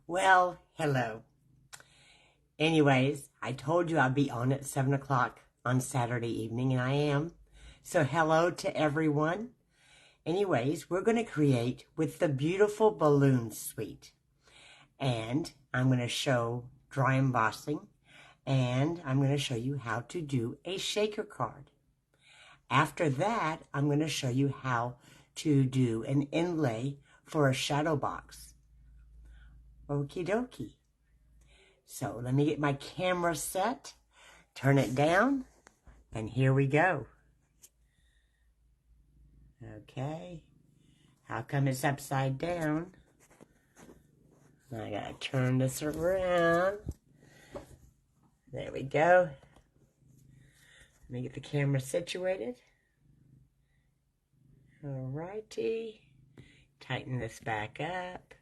Well, hello. Anyways, I told you I'd be on at 7 o'clock on Saturday evening, and I am. So hello to everyone. Anyways, we're going to create with the beautiful balloon suite. And I'm going to show dry embossing, and I'm going to show you how to do a shaker card. After that, I'm going to show you how to do an inlay for a shadow box. Okie dokie. So let me get my camera set, turn it down, and here we go. Okay. How come it's upside down? I gotta turn this around. There we go. Let me get the camera situated. Alrighty. Tighten this back up.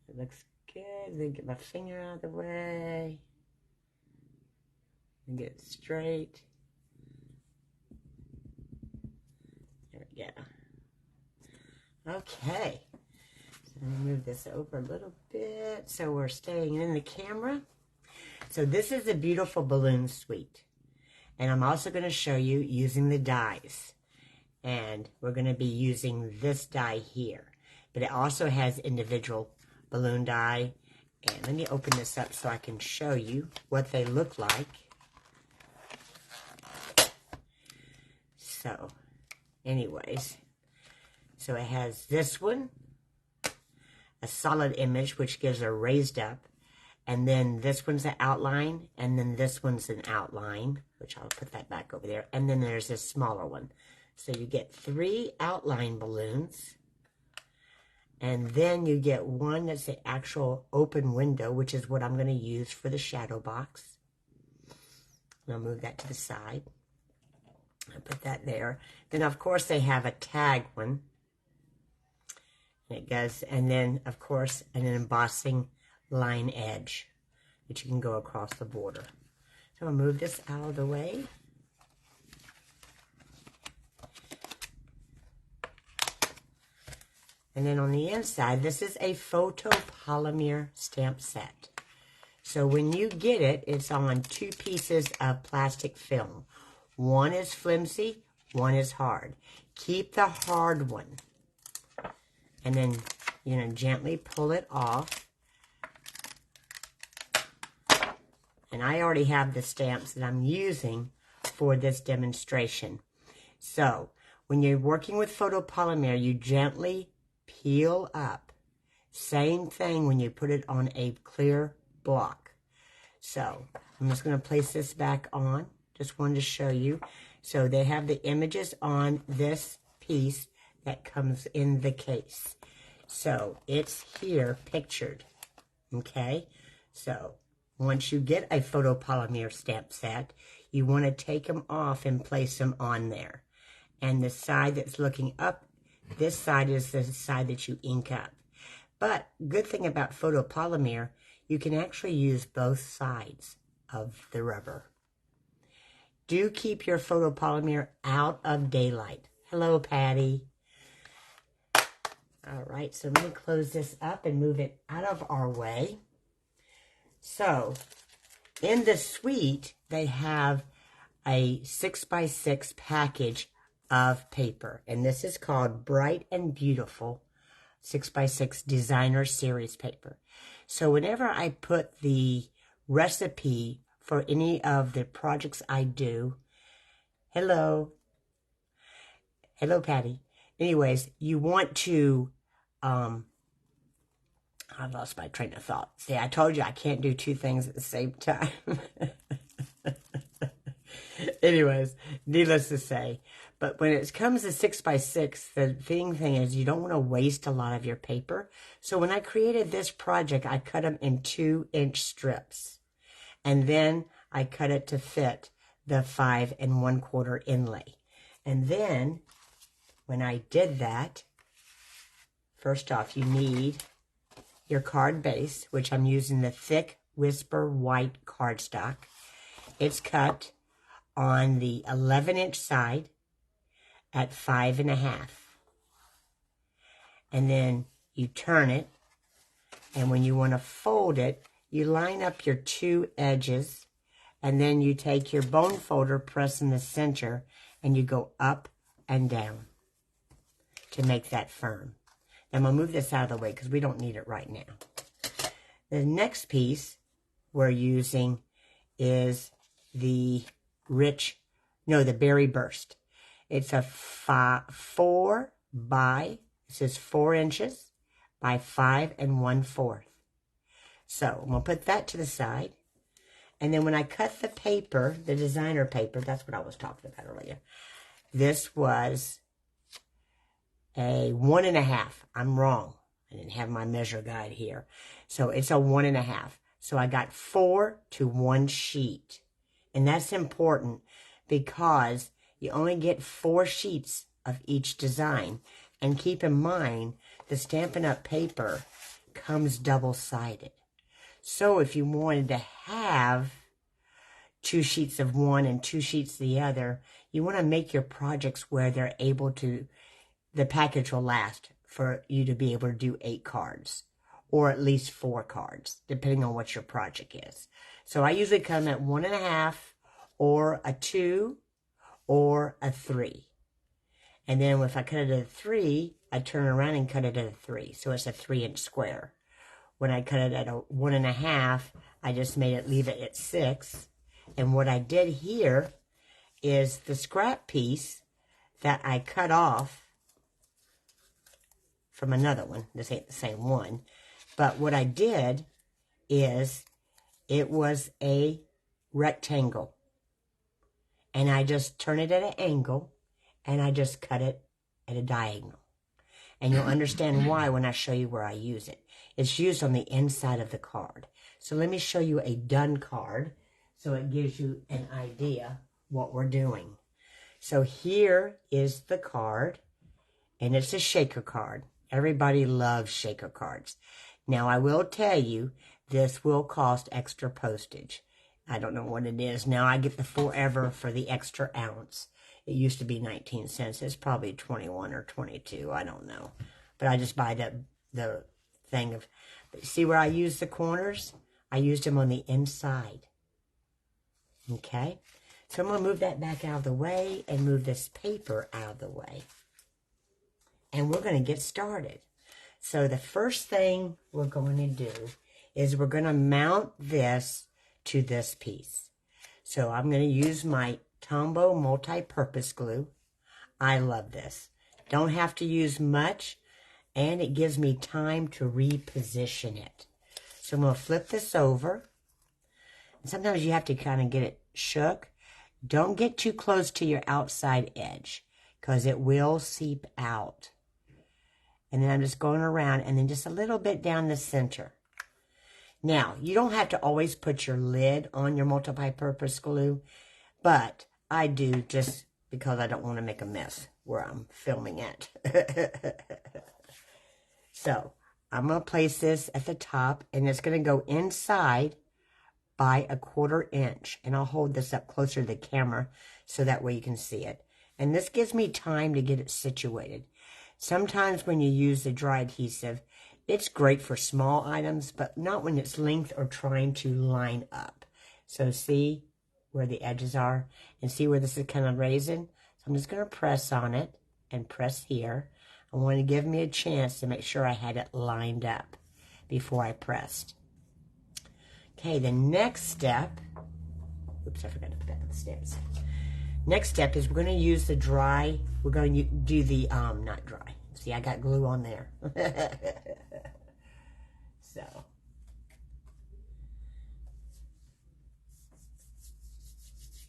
It looks good. Then get my finger out of the way. And get it straight. There we go. Okay. So let me move this over a little bit so we're staying in the camera. So this is a beautiful balloon suite. And I'm also going to show you using the dies. And we're going to be using this die here. But it also has individual balloon die. And let me open this up so I can show you what they look like. So, anyways, so it has this one, a solid image, which gives a raised up. And then this one's an outline, and then this one's an outline, which I'll put that back over there. And then there's this smaller one. So you get 3 outline balloons. And then you get one that's the actual open window, which is what I'm going to use for the shadow box. And I'll move that to the side. I'll put that there. Then, of course, they have a tag one. And it goes, and then, of course, an embossing line edge that you can go across the border. So I'll move this out of the way. And then on the inside, this is a photopolymer stamp set. So when you get it, it's on 2 pieces of plastic film. One is flimsy, one is hard. Keep the hard one. And then, gently pull it off. And I already have the stamps that I'm using for this demonstration. So, when you're working with photopolymer, you gently peel up. Same thing when you put it on a clear block. So, I'm just going to place this back on. Just wanted to show you. So, they have the images on this piece that comes in the case. So, it's here pictured. Okay? So, once you get a photopolymer stamp set, you want to take them off and place them on there. And the side that's looking up, this side is the side that you ink up. But good thing about photopolymer, you can actually use both sides of the rubber. Do keep your photopolymer out of daylight. Hello, Patty. All right, so let me close this up and move it out of our way. So, in the suite, they have a 6x6 package of paper. And this is called Bright and Beautiful 6x6 Designer Series paper. So, whenever I put the recipe for any of the projects I do, hello, Patty. Anyways, you want to, I lost my train of thought. See, I told you I can't do 2 things at the same time. Anyways, needless to say. But when it comes to 6x6, the thing is you don't want to waste a lot of your paper. So when I created this project, I cut them in 2-inch strips. And then I cut it to fit the 5 1/4 inlay. And then when I did that, first off, you need your card base, which I'm using the thick Whisper White cardstock. It's cut on the 11-inch side at 5.5. And then you turn it, and when you want to fold it, you line up your two edges, and then you take your bone folder, press in the center, and you go up and down to make that firm. I'm going to move this out of the way because we don't need it right now. The next piece we're using is the Berry Burst. It's a 4 by, it says 4 inches by 5 1/4. So I'm going to put that to the side. And then when I cut the paper, the designer paper, that's what I was talking about earlier. This was a 1.5. I'm wrong. I didn't have my measure guide here. So it's a 1.5. So I got 4 to 1 sheet. And that's important because you only get 4 sheets of each design. And keep in mind, the Stampin' Up! Paper comes double-sided. So if you wanted to have 2 sheets of one and 2 sheets of the other, you want to make your projects where they're able to, the package will last for you to be able to do 8 cards. Or at least 4 cards, depending on what your project is. So I usually come at 1.5 or a 2 or a 3. And then if I cut it at a 3, I turn around and cut it at a 3. So it's a 3-inch square. When I cut it at a 1.5, I just leave it at 6. And what I did here is the scrap piece that I cut off from another one. This ain't the same one. But what I did is it was a rectangle. And I just turn it at an angle, and I just cut it at a diagonal. And you'll understand why when I show you where I use it. It's used on the inside of the card. So let me show you a done card so it gives you an idea what we're doing. So here is the card, and it's a shaker card. Everybody loves shaker cards. Now, I will tell you, this will cost extra postage. I don't know what it is. Now, I get the forever for the extra ounce. It used to be 19 cents. It's probably 21 or 22. I don't know. But I just buy the thing of... See where I use the corners? I used them on the inside. Okay? So I'm going to move that back out of the way and move this paper out of the way. And we're going to get started. So the first thing we're going to do is we're going to mount this to this piece. So I'm going to use my Tombow Multipurpose Glue. I love this. Don't have to use much, and it gives me time to reposition it. So I'm going to flip this over. And sometimes you have to kind of get it shook. Don't get too close to your outside edge because it will seep out. And then I'm just going around and then just a little bit down the center. Now, you don't have to always put your lid on your multi-purpose glue, but I do just because I don't want to make a mess where I'm filming at. So, I'm going to place this at the top, and it's going to go inside by 1/4 inch. And I'll hold this up closer to the camera so that way you can see it. And this gives me time to get it situated. Sometimes when you use the dry adhesive, it's great for small items, but not when it's length or trying to line up. So see where the edges are and see where this is kind of raising? So I'm just going to press on it and press here. I want to give me a chance to make sure I had it lined up before I pressed. Okay, the next step, oops, I forgot to put that on the stamps. Next step is we're going to use the dry, we're going to do the, not dry. See, I got glue on there. So.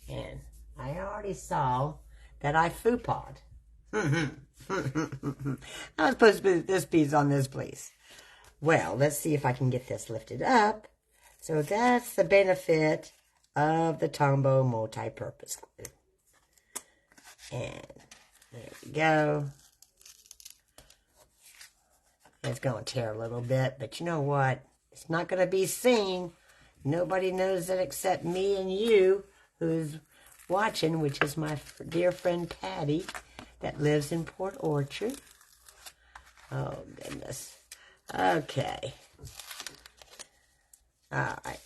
And I already saw that I foo-pawed. I was supposed to put this piece on this place. Well, let's see if I can get this lifted up. So that's the benefit of the Tombow Multipurpose Glue. And there we go. It's going to tear a little bit, but you know what? It's not going to be seen. Nobody knows it except me and you, who's watching, which is my dear friend Patty that lives in Port Orchard. Oh, goodness. Okay. All right.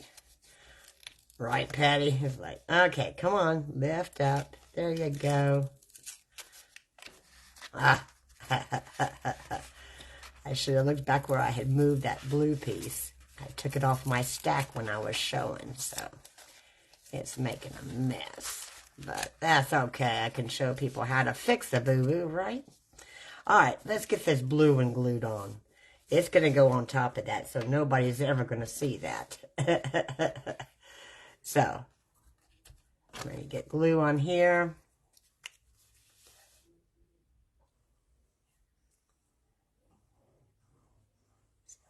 Right, Patty? It's like, okay, come on. Lift up. There you go. Ah. I should have looked back where I had moved that blue piece. I took it off my stack when I was showing, so it's making a mess. But that's okay. I can show people how to fix a boo-boo, right? All right, let's get this blue one glued on. It's going to go on top of that, so nobody's ever going to see that. So, I'm going to get glue on here.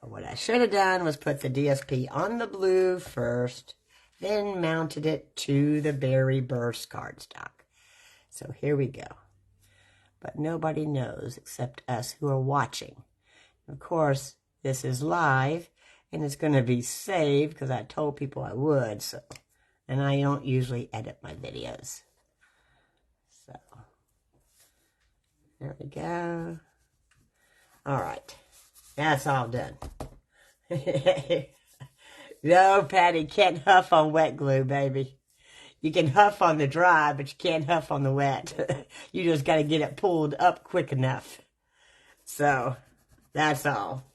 So what I should have done was put the DSP on the blue first, then mounted it to the Berry Burst cardstock. So here we go. But nobody knows except us who are watching. Of course, this is live, and it's going to be saved because I told people I would, so. And I don't usually edit my videos. So, there we go. All right, that's all done. No, Patty, can't huff on wet glue, baby. You can huff on the dry, but you can't huff on the wet. You just got to get it pulled up quick enough. So, that's all.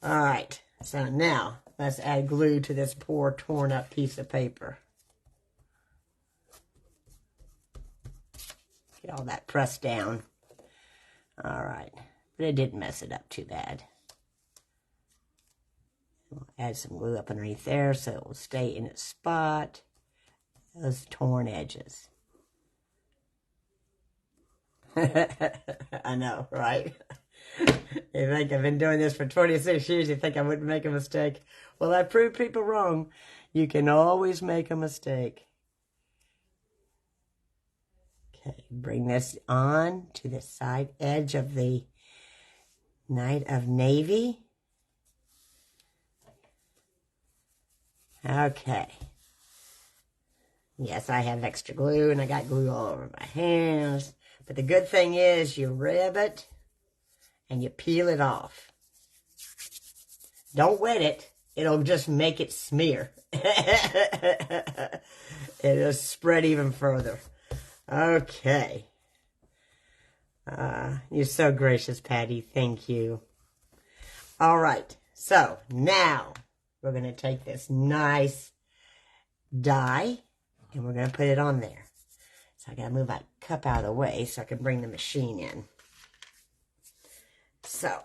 All right, so now let's add glue to this poor torn up piece of paper. Get all that pressed down. All right, but it didn't mess it up too bad. We'll add some glue up underneath there so it will stay in its spot. Those torn edges. I know, right? You think I've been doing this for 26 years, you think I wouldn't make a mistake? Well, I proved people wrong. You can always make a mistake. Okay, bring this on to the side edge of the Night of Navy. Okay. Yes, I have extra glue, and I got glue all over my hands. But the good thing is you rub it, and you peel it off. Don't wet it. It'll just make it smear. It'll spread even further. Okay. You're so gracious, Patty. Thank you. All right. So, now we're going to take this nice die, and we're going to put it on there. So I got to move that cup out of the way so I can bring the machine in. So,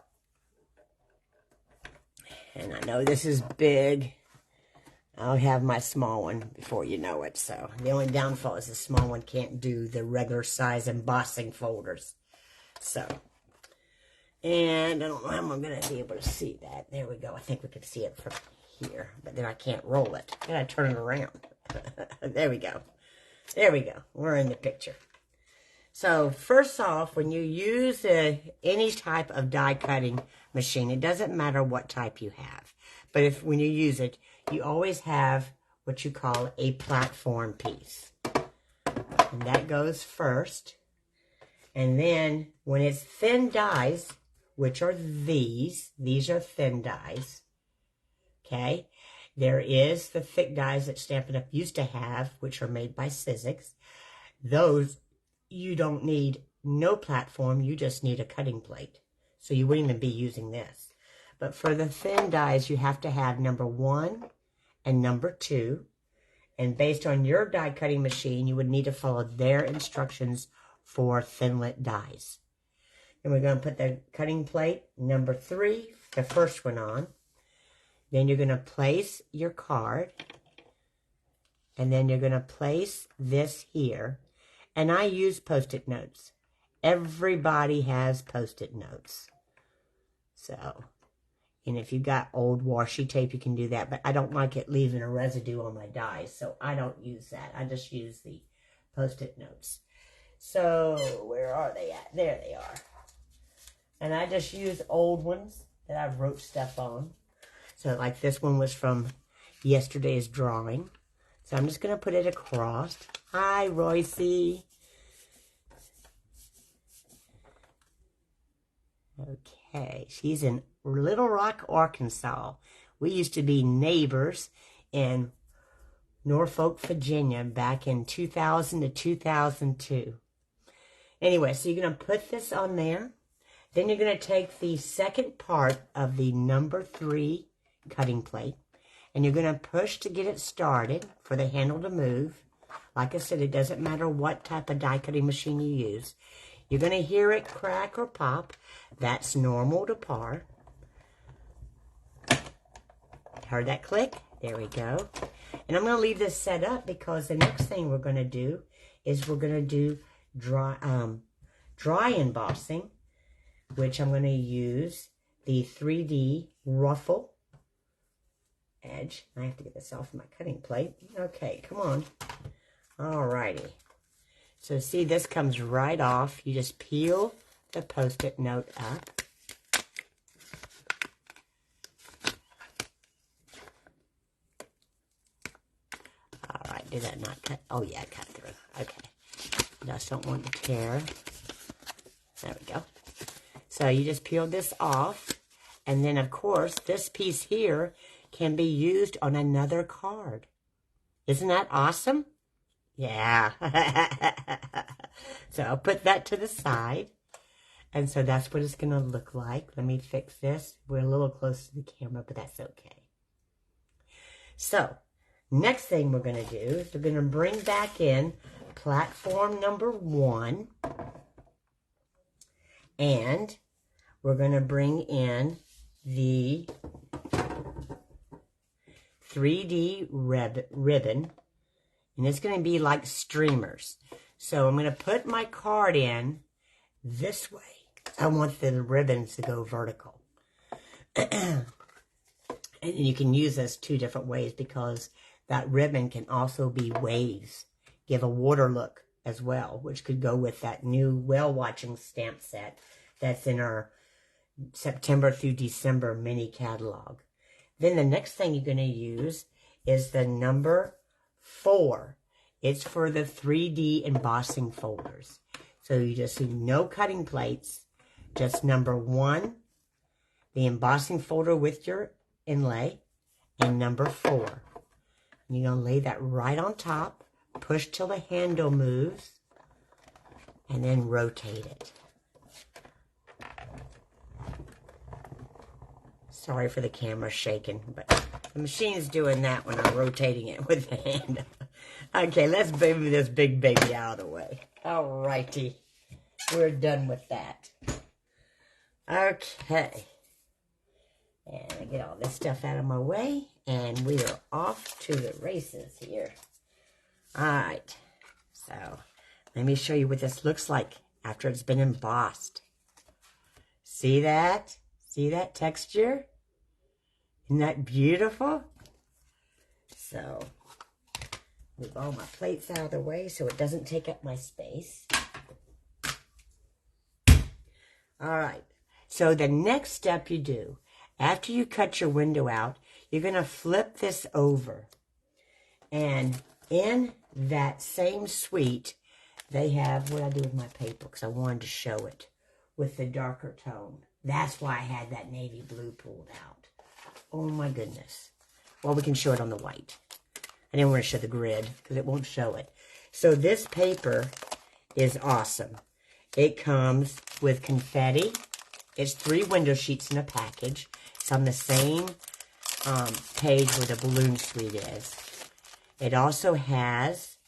and I know this is big. I'll have my small one before you know it. So the only downfall is the small one can't do the regular size embossing folders. So, and I don't know how I'm going to be able to see that. There we go. I think we can see it from here, but then I can't roll it. I got to turn it around. There we go. There we go. We're in the picture. So first off, when you use any type of die cutting machine, it doesn't matter what type you have. But when you use it, you always have what you call a platform piece. And that goes first. And then when it's thin dies, which are these are thin dies. Okay? There is the thick dies that Stampin' Up! Used to have, which are made by Sizzix. Those, you don't need no platform, you just need a cutting plate. So you wouldn't even be using this. But for the thin dies, you have to have number 1 and number 2. And based on your die cutting machine, you would need to follow their instructions for thinlet dies. And we're going to put the cutting plate number 3, the first one on. Then you're going to place your card. And then you're going to place this here. And I use Post-it notes. Everybody has Post-it notes. So, and if you've got old washi tape, you can do that. But I don't like it leaving a residue on my dies, so I don't use that. I just use the Post-it notes. So, where are they at? There they are. And I just use old ones that I've wrote stuff on. So, like this one was from yesterday's drawing. So I'm just going to put it across. Hi, Royce. Okay, she's in Little Rock, Arkansas. We used to be neighbors in Norfolk, Virginia back in 2000 to 2002. Anyway, so you're going to put this on there. Then you're going to take the second part of the number 3 cutting plate, and you're going to push to get it started for the handle to move. Like I said, it doesn't matter what type of die cutting machine you use. You're going to hear it crack or pop. That's normal to par. Heard that click? There we go. And I'm going to leave this set up because the next thing we're going to do is we're going to do dry embossing, which I'm going to use the 3D ruffle edge. I have to get this off my cutting plate. Okay, come on. Alrighty. So see, this comes right off. You just peel the Post-it note up. Alright, did that not cut? Oh yeah, cut through. Okay. Just don't want to tear. There we go. So you just peel this off. And then, of course, this piece here can be used on another card. Isn't that awesome? Yeah. So I'll put that to the side. And so that's what it's going to look like. Let me fix this. We're a little close to the camera, but that's okay. So, next thing we're going to do is we're going to bring back in platform number 1. And we're going to bring in the 3D ribbon. And it's going to be like streamers. So I'm going to put my card in this way. I want the ribbons to go vertical. And you can use this 2 different ways because that ribbon can also be waves. Give a water look as well, which could go with that new whale watching stamp set that's in our September through December mini catalog. Then the next thing you're going to use is the number 4. It's for the 3D embossing folders. So you just do no cutting plates, just number 1, the embossing folder with your inlay, and number 4. And you're going to lay that right on top, push till the handle moves, and then rotate it. Sorry for the camera shaking, but the machine's doing that when I'm rotating it with the hand. Okay, let's move this big baby out of the way. Alrighty, we're done with that. Okay, and I get all this stuff out of my way, and we are off to the races here. Alright, so let me show you what this looks like after it's been embossed. See that? See that texture? Isn't that beautiful? So, move all my plates out of the way so it doesn't take up my space. Alright, so the next step you do, after you cut your window out, you're going to flip this over. And in that same suite, they have what I do with my paper because I wanted to show it with the darker tone. That's why I had that navy blue pulled out. Oh my goodness. Well, we can show it on the white. I didn't want to show the grid because it won't show it. So this paper is awesome. It comes with confetti. It's 3 window sheets in a package. It's on the same page where the balloon suite is. It also has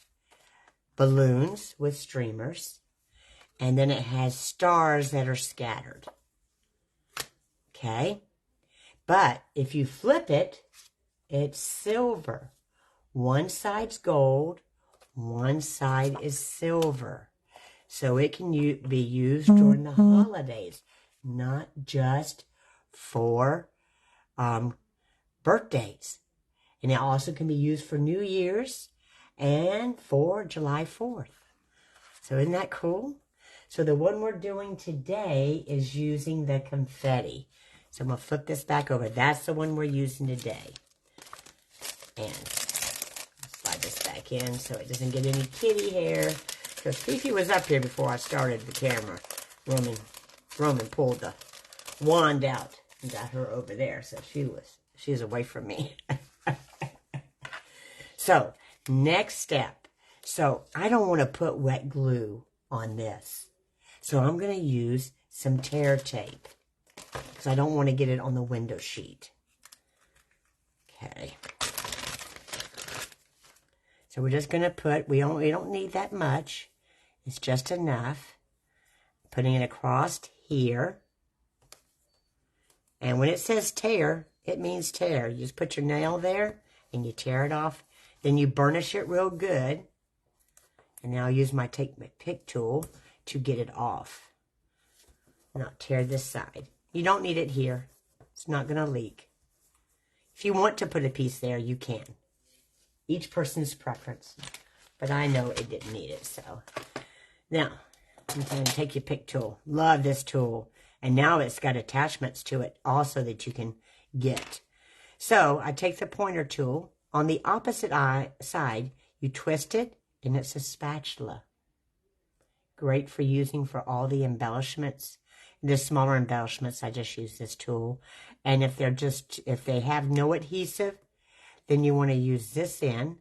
balloons with streamers. And then it has stars that are scattered. Okay? But if you flip it, it's silver. One side's gold, one side is silver. So it can be used during the holidays, not just for birthdays. And it also can be used for New Year's and for July 4th. So isn't that cool? So the one we're doing today is using the confetti. So I'm going to flip this back over. That's the one we're using today. And slide this back in so it doesn't get any kitty hair. Because Fifi was up here before I started the camera. Roman pulled the wand out and got her over there. So she was away from me. So, next step. So, I don't want to put wet glue on this. So, I'm going to use some tear tape. Because I don't want to get it on the window sheet. Okay. So, we're just going to put, we don't need that much. It's just enough. Putting it across here. And when it says tear, it means tear. You just put your nail there and you tear it off. Then you burnish it real good. And now I'll use my pick tool to get it off. And I'll tear this side. You don't need it here. It's not going to leak. If you want to put a piece there, you can. Each person's preference. But I know it didn't need it, so. Now, I'm going to take your pick tool. Love this tool. And now it's got attachments to it also that you can get. So, I take the pointer tool. On the opposite side, you twist it, and it's a spatula. Great for using for all the embellishments. The smaller embellishments, I just use this tool. And if they have no adhesive, then you want to use this end,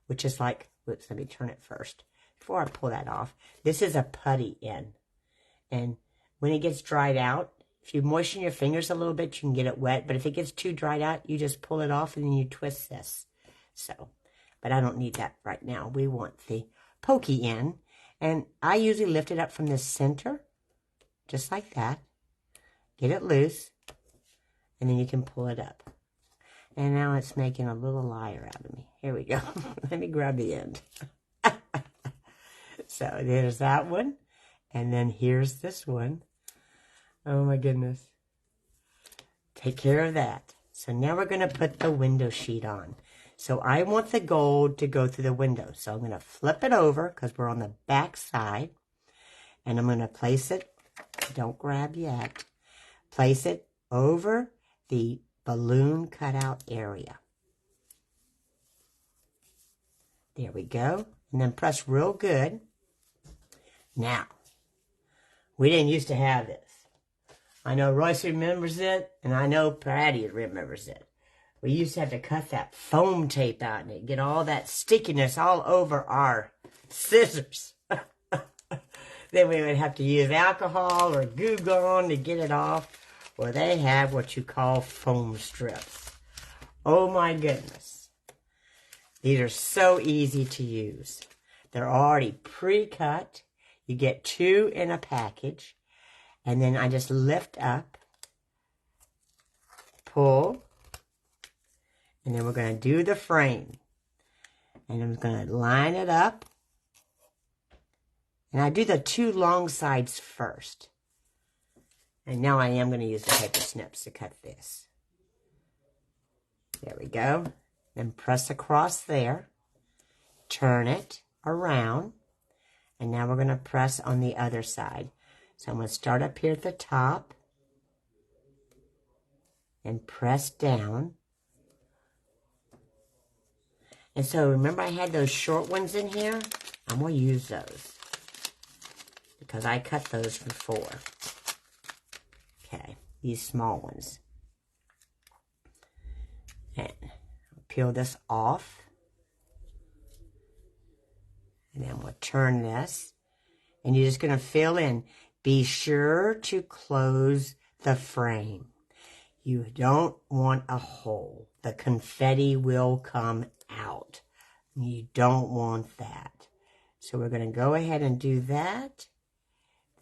which is like, oops, let me turn it first. Before I pull that off, this is a putty end. And when it gets dried out, if you moisten your fingers a little bit, you can get it wet. But if it gets too dried out, you just pull it off and then you twist this. So, but I don't need that right now. We want the pokey end. And I usually lift it up from the center, just like that. Get it loose. And then you can pull it up. And now it's making a little liar out of me. Here we go. Let me grab the end. So there's that one. And then here's this one. Oh my goodness. Take care of that. So now we're going to put the window sheet on. So I want the gold to go through the window. So I'm going to flip it over because we're on the back side. And I'm going to place it, don't grab yet, place it over the balloon cutout area. There we go. And then press real good. Now, we didn't used to have this. I know Royce remembers it, and I know Patty remembers it. We used to have to cut that foam tape out and get all that stickiness all over our scissors. Then we would have to use alcohol or Goo Gone to get it off. Well, they have what you call foam strips. Oh my goodness. These are so easy to use. They're already pre-cut. You get 2 in a package. And then I just lift up, pull, and then we're going to do the frame. And I'm going to line it up. And I do the 2 long sides first. And now I am going to use the paper snips to cut this. There we go. Then press across there. Turn it around. And now we're going to press on the other side. So I'm going to start up here at the top. And press down. And so remember I had those short ones in here? I'm going to use those. Because I cut those before. Okay, these small ones. And peel this off. And then we'll turn this. And you're just going to fill in. Be sure to close the frame. You don't want a hole. The confetti will come out. You don't want that. So we're going to go ahead and do that.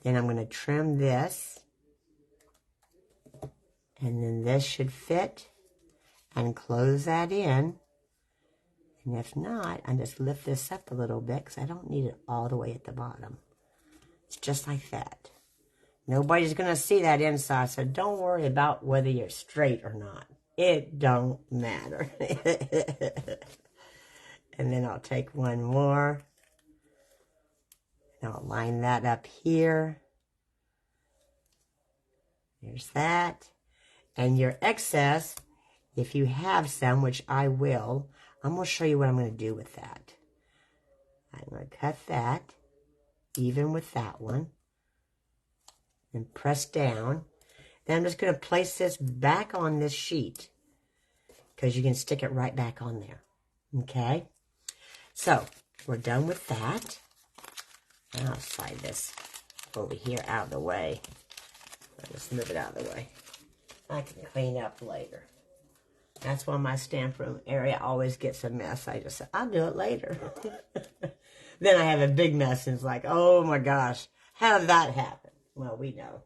Then I'm going to trim this. And then this should fit. And close that in. And if not, I just lift this up a little bit because I don't need it all the way at the bottom. It's just like that. Nobody's going to see that inside, so don't worry about whether you're straight or not. It don't matter. And then I'll take one more. And I'll line that up here. There's that. And your excess, if you have some, which I will, I'm going to show you what I'm going to do with that. I'm going to cut that even with that one and press down. Then I'm just going to place this back on this sheet because you can stick it right back on there. Okay? So, we're done with that. I'll slide this over here out of the way. I'll just move it out of the way. I can clean up later. That's why my stamp room area always gets a mess. I just say, I'll do it later. Then I have a big mess and it's like, oh my gosh, how did that happen? Well, we know.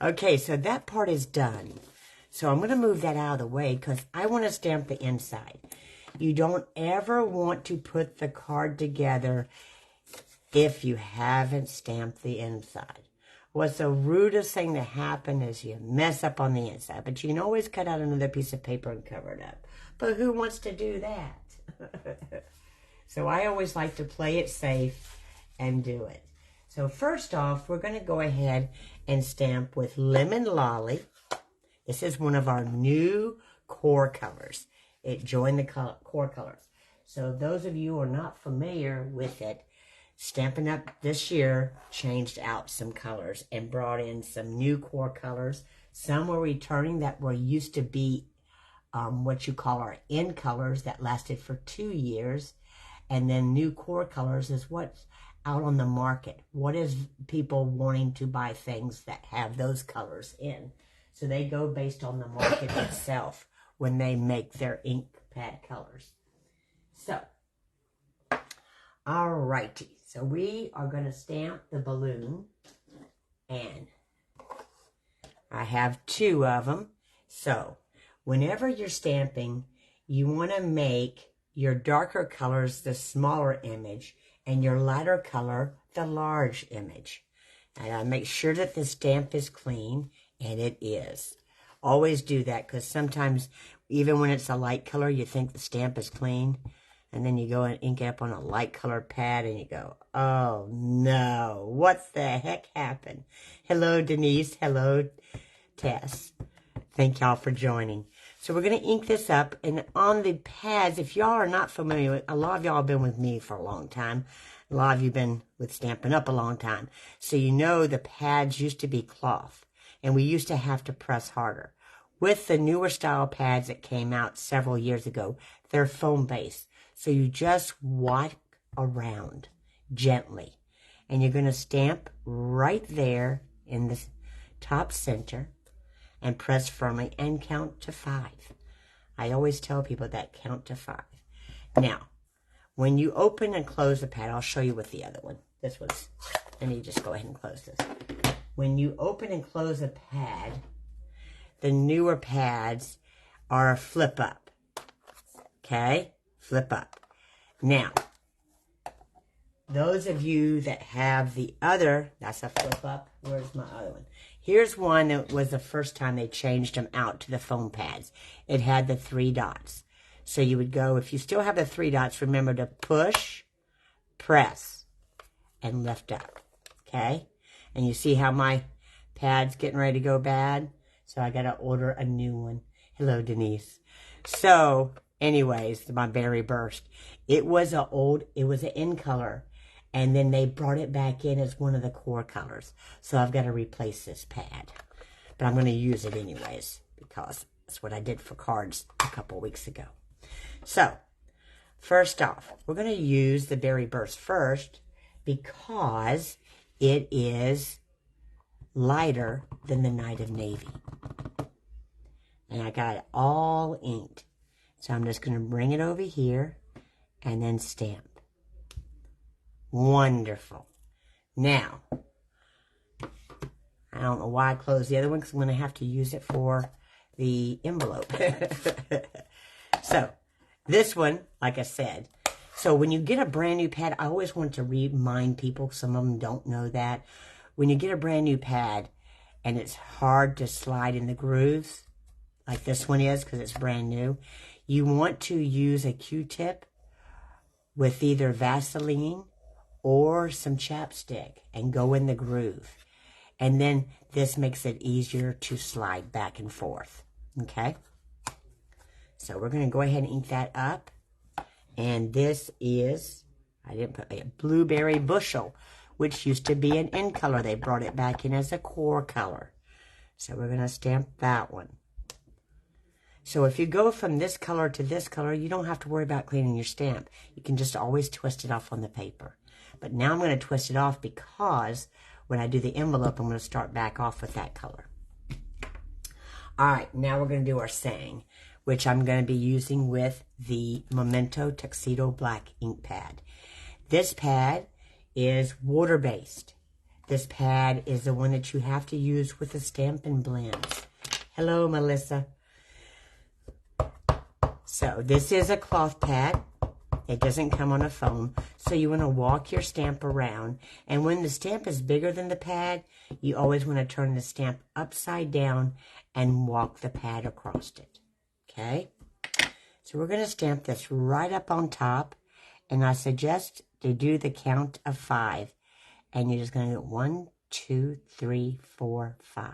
Okay, so that part is done. So I'm going to move that out of the way because I want to stamp the inside. You don't ever want to put the card together if you haven't stamped the inside. What's the rudest thing to happen is you mess up on the inside. But you can always cut out another piece of paper and cover it up. But who wants to do that? So I always like to play it safe and do it. So first off, we're going to go ahead and stamp with Lemon Lolly. This is one of our new core colors. It joined the core colors. So those of you who are not familiar with it, Stampin' Up! This year changed out some colors and brought in some new core colors. Some were returning that were used to be what you call our end colors that lasted for 2 years. And then new core colors is what's out on the market. What is people wanting to buy things that have those colors in? So they go based on the market itself when they make their ink pad colors. So, alrighty. So we are going to stamp the balloon, and I have 2 of them. So whenever you're stamping, you want to make your darker colors the smaller image and your lighter color the large image. And I make sure that the stamp is clean, and it is. Always do that because sometimes even when it's a light color, you think the stamp is clean. And then you go and ink it up on a light colored pad and you go, oh no, what the heck happened? Hello, Denise. Hello, Tess. Thank y'all for joining. So we're going to ink this up. And on the pads, if y'all are not familiar with, a lot of y'all have been with me for a long time. A lot of you have been with Stampin' Up! A long time. So you know the pads used to be cloth. And we used to have to press harder. With the newer style pads that came out several years ago, they're foam based. So you just wipe around gently. And you're going to stamp right there in the top center and press firmly and count to 5. I always tell people that, count to 5. Now, when you open and close the pad, I'll show you with the other one. This was, let me just go ahead and close this. When you open and close a pad, the newer pads are a flip up. Okay? Flip up. Now, those of you that have the other, that's a flip up. Where's my other one? Here's one that was the first time they changed them out to the foam pads. It had the 3 dots. So you would go, if you still have the 3 dots, remember to push, press, and lift up. Okay? And you see how my pad's getting ready to go bad? So I got to order a new one. Hello, Denise. So, anyways, my berry burst. It was an end color. And then they brought it back in as one of the core colors. So I've got to replace this pad. But I'm going to use it anyways because that's what I did for cards a couple weeks ago. So, first off, we're going to use the berry burst first because it is lighter than the Night of Navy. And I got it all inked. So I'm just going to bring it over here and then stamp. Wonderful. Now, I don't know why I closed the other one because I'm going to have to use it for the envelope. So, this one, like I said, so when you get a brand new pad, I always want to remind people, some of them don't know that. When you get a brand new pad and it's hard to slide in the grooves, like this one is because it's brand new, you want to use a Q-tip with either Vaseline or some chapstick and go in the groove. And then this makes it easier to slide back and forth. Okay? So we're going to go ahead and ink that up. And this is, I didn't put a blueberry bushel, which used to be an in color. They brought it back in as a core color. So we're going to stamp that one. So if you go from this color to this color, you don't have to worry about cleaning your stamp. You can just always twist it off on the paper. But now I'm going to twist it off because when I do the envelope, I'm going to start back off with that color. All right, now we're going to do our saying, which I'm going to be using with the Memento Tuxedo Black ink pad. This pad is water-based. This pad is the one that you have to use with the Stampin' Blends. Hello, Melissa. So this is a cloth pad. It doesn't come on a foam. So you want to walk your stamp around. And when the stamp is bigger than the pad, you always want to turn the stamp upside down and walk the pad across it. Okay? So we're going to stamp this right up on top. And I suggest to do the count of 5. And you're just going to do 1, 2, 3, 4, 5.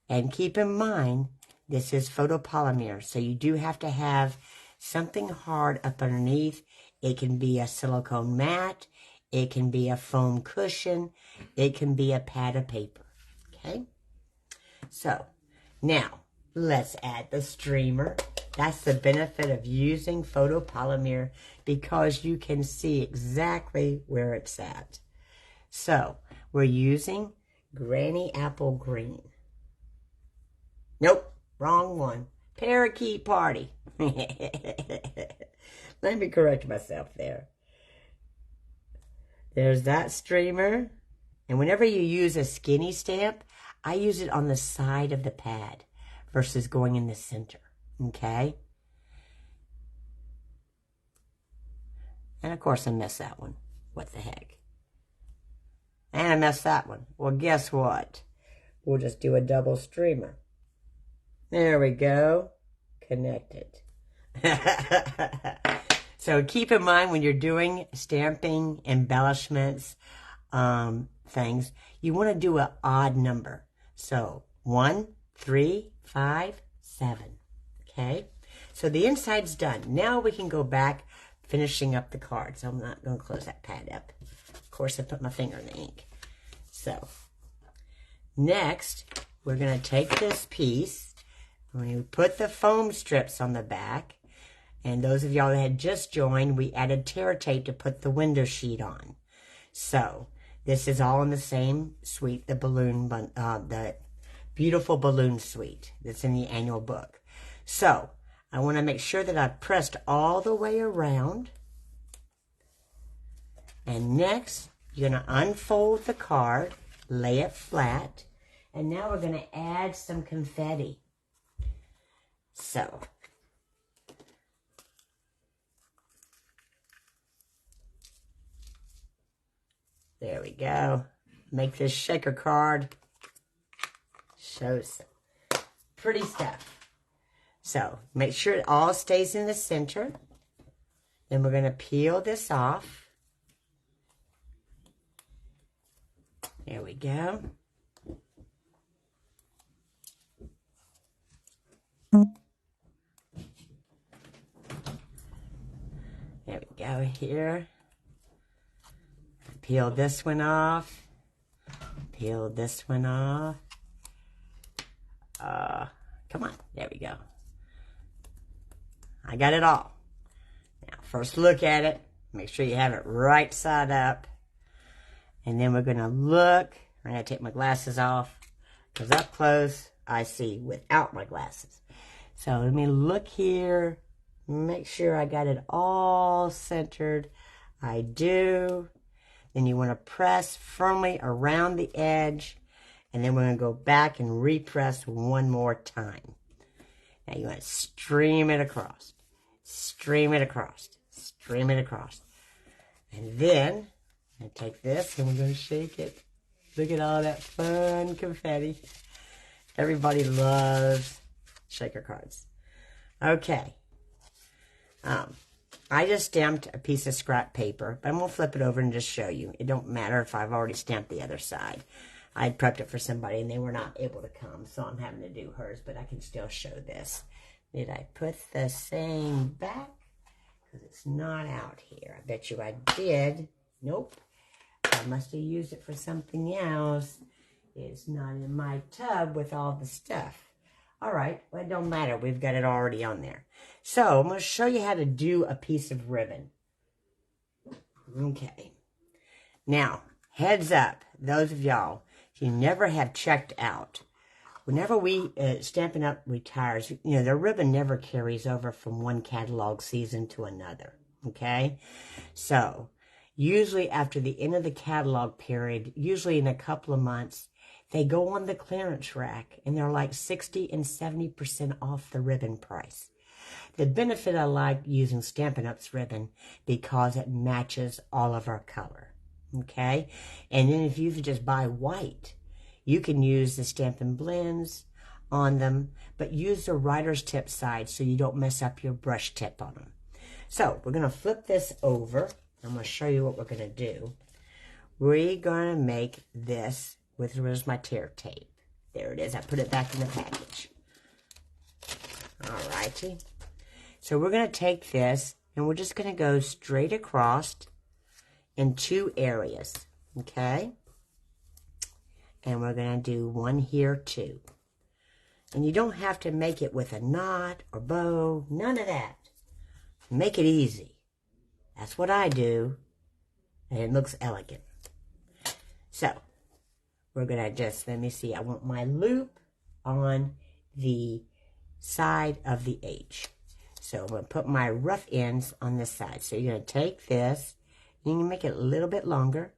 And keep in mind, this is photopolymer. So you do have to have something hard up underneath. It can be a silicone mat. It can be a foam cushion. It can be a pad of paper. Okay? So, now, let's add the streamer. That's the benefit of using photopolymer because you can see exactly where it's at. So, we're using Granny Apple Green. Nope, wrong one. Parakeet Party. Let me correct myself there. There's that streamer. And whenever you use a skinny stamp, I use it on the side of the pad versus going in the center. Okay? And of course I missed that one. What the heck? And I messed that one. Well, guess what? We'll just do a double streamer. There we go. Connected. So keep in mind when you're doing stamping, embellishments, things, you want to do an odd number. So 1, 3, 5, 7. Okay? So the inside's done. Now we can go back finishing up the card. So I'm not going to close that pad up. Of course, I put my finger in the ink. So next, we're going to take this piece. We put the foam strips on the back. And those of y'all that had just joined, we added tear tape to put the window sheet on. So this is all in the same suite, the balloon, the beautiful balloon suite that's in the annual book. So I want to make sure that I've pressed all the way around. And next, you're going to unfold the card, lay it flat, and now we're going to add some confetti. So, there we go. Make this shaker card show some pretty stuff. So, make sure it all stays in the center. Then we're going to peel this off. There we go. There we go here. Peel this one off. Peel this one off. Come on. There we go. I got it all. Now, first look at it. Make sure you have it right side up. And then we're going to look. I'm going to take my glasses off. Because up close, I see without my glasses. So let me look here. Make sure I got it all centered. I do. Then you want to press firmly around the edge. And then we're going to go back and repress one more time. Now you want to stream it across. Stream it across. Stream it across. And then, I'm going to take this and we're going to shake it. Look at all that fun confetti. Everybody loves shaker cards. Okay. I just stamped a piece of scrap paper, but I'm going to flip it over and just show you. It don't matter if I've already stamped the other side. I had prepped it for somebody and they were not able to come, so I'm having to do hers, but I can still show this. Did I put the same back? because it's not out here. I bet you I did. Nope. I must have used it for something else. It's not in my tub with all the stuff. All right, well, it don't matter. We've got it already on there. So I'm going to show you how to do a piece of ribbon. Okay. Now, heads up, those of y'all, if you never have checked out, whenever we Stampin' Up retires, you know, their ribbon never carries over from one catalog season to another. Okay? So, usually after the end of the catalog period, usually in a couple of months, they go on the clearance rack, and they're like 60 and 70% off the ribbon price. The benefit I like using Stampin' Up's ribbon because it matches all of our color, okay? And then if you just buy white, you can use the Stampin' Blends on them, but use the writer's tip side so you don't mess up your brush tip on them. So we're going to flip this over. I'm going to show you what we're going to do. We're going to make this with, where's my tear tape? There it is. I put it back in the package. All righty. So we're going to take this and we're just going to go straight across in two areas. Okay? And we're going to do one here too. And you don't have to make it with a knot or bow. None of that. Make it easy. That's what I do. And it looks elegant. So, we're going to just, let me see, I want my loop on the side of the H. So I'm going to put my rough ends on this side. So you're going to take this, you can make it a little bit longer.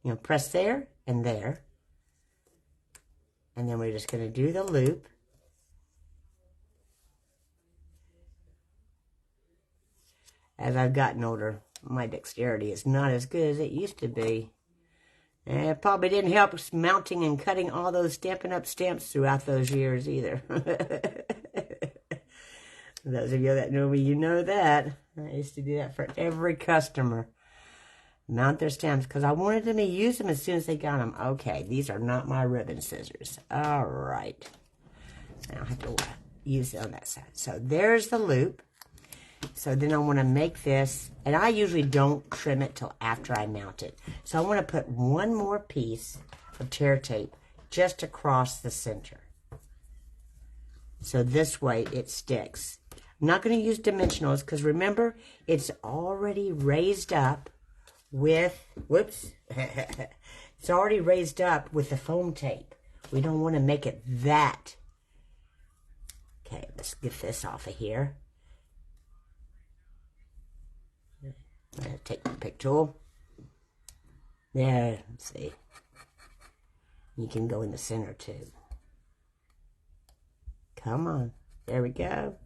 You know, press there and there. And then we're just going to do the loop. As I've gotten older, my dexterity is not as good as it used to be. And it probably didn't help mounting and cutting all those Stampin' Up stamps throughout those years either. Those of you that know me, you know that. I used to do that for every customer. Mount their stamps because I wanted them to use them as soon as they got them. Okay, these are not my ribbon scissors. All right. Now I have to use it on that side. So there's the loop. So then I want to make this, and I usually don't trim it till after I mount it. So I want to put one more piece of tear tape just across the center. So this way it sticks. I'm not going to use dimensionals because remember, it's already raised up with, whoops, it's already raised up with the foam tape. We don't want to make it that. Okay, let's get this off of here. I'm going to take the pick tool. There, let's see. You can go in the center too. Come on. There we go.